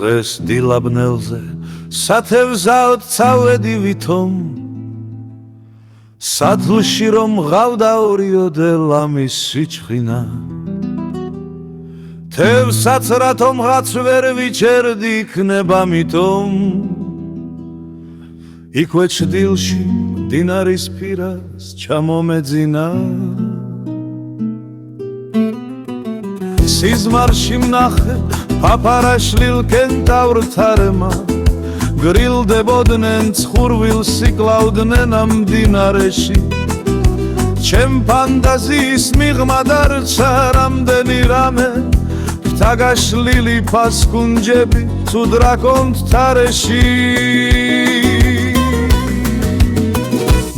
დღეს დილაბნელზე სათევზაოდ წავედი ვითომ სათლში რომ მღავდა ორიოდე ლამის სიჩხინა თევსაც რათომღაც ვერ ვიჩერდი იქნება მითომ იქვე ჩდილში მდინარის პირას ჩამომეძინა სიზმარში ვნახე ფაფარაშლილ კენტავრთარმა გრილდებოდნენ ცხურვილს იკლავდნენ ამ მდინარეში ჩემ ფანტაზიის მიღმა დარჩა რამდენი რამე ფთაგაშლილი ფასკუნჯები თუ დრაკონთა რეში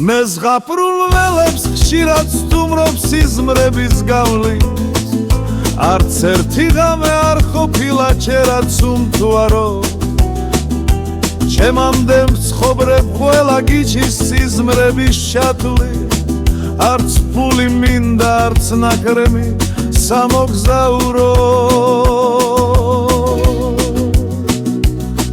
მე ზღაპრულ ველებს ხშირად სტუმრობ სიზმრების გავლით არც ერთი ღამე არ ყოფილა ჯერაც უმთვარო ჩემამდე მცხოვრებ ყველა გიჩის სიზმრების ჩათვლი არც ფული მინდა არც ნაკრემი სამოგზაურო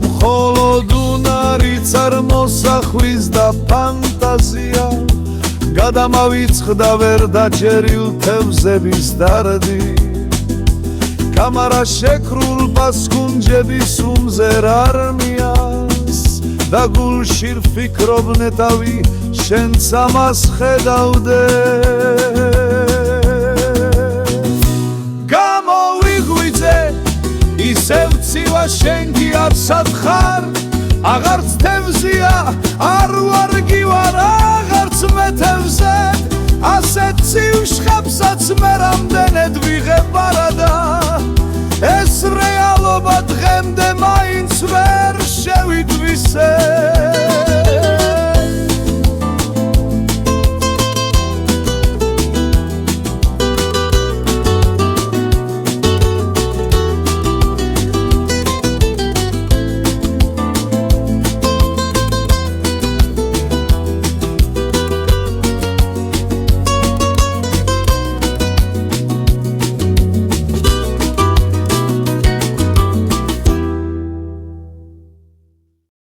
მხოლოდ უნარიც არ მოსახვის და ფანტაზია გადამავიწყდა ვერ დაჭერილ თევზების დარდი კამარა შეკრულ პასკუნჯების უმზერ არმიას და გულში ვფიქრობ ნეტავი შენც ამას ხედავდე გამოვიღვიძე ისევ ცივა შენ კი არ სათხარ აღარც თევზია არ ვარგი ვარ აღარც მე თევზე ასეთ ციუშხებსაც მე რამდენად ვიღებ არადა ეს რეალობა დღემდე